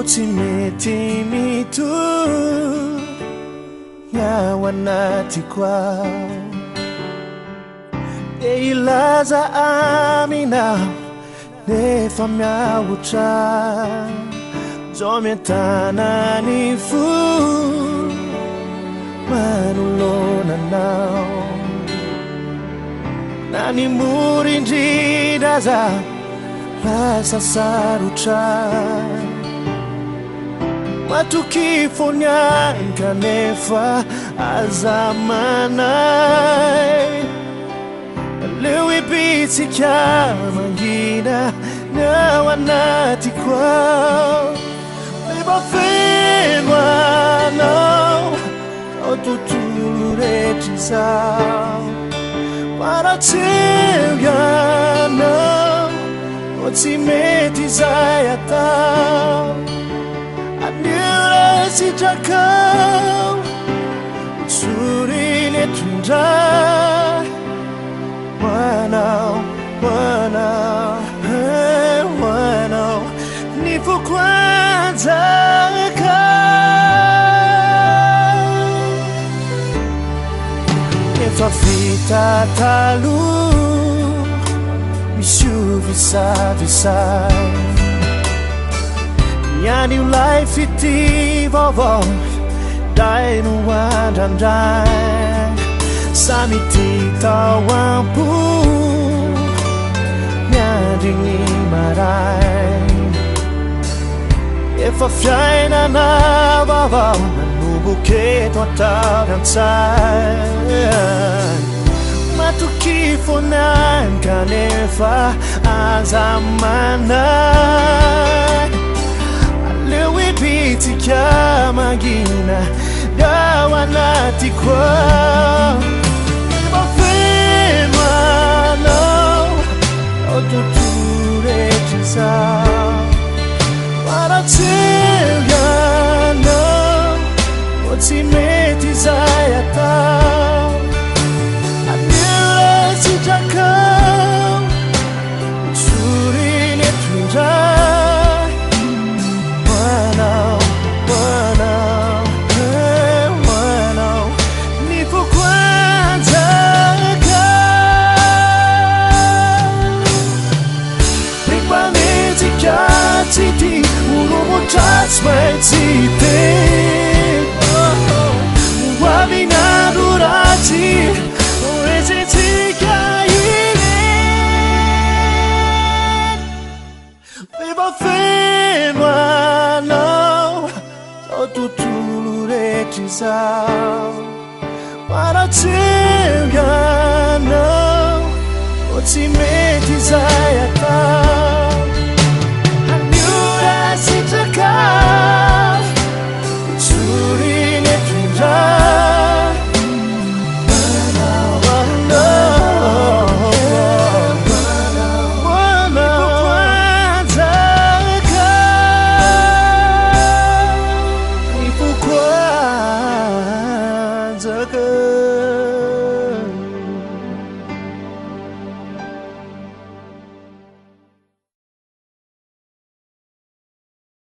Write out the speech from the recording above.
tsy mety mitohy ao anatiko ao dia ilaza aminao nefa miahotra zao miantana ny fo manolonanao na ny mora indrindra zaho lasa sarotra matoky foniany kanefa aza manay leo ibitsika mangina ny ao anatiko ao rehefa feno anao ao tontolo rehetra izao paratseo ianao o tsy mety izay atao anila sitrakao soriny eto indray hoanao hoanao ny fokoanjaka efa vita taloha misy io visavisay niany io life ity vaovao dray no andrandray samy ty tao ampo miandrigny maray efa fiainana vaovao manomboketo atao-antsay matoky fonany kanefa aza manay aleo ibitsika mangina ao anatiko ao rehefa feno anao ao tontolo rehetra izao paratseo ianao o tsy mety izay atao anila sitrakao soriny eto indray hoanao ny fokoanjaka ripanetsika tsy ty olomotratsy maintsy teny hoavinado ratsy oezetsika ireny rehefa feno anao ao tontolo rehetra izao paratseo ianao o tsy mety izay atao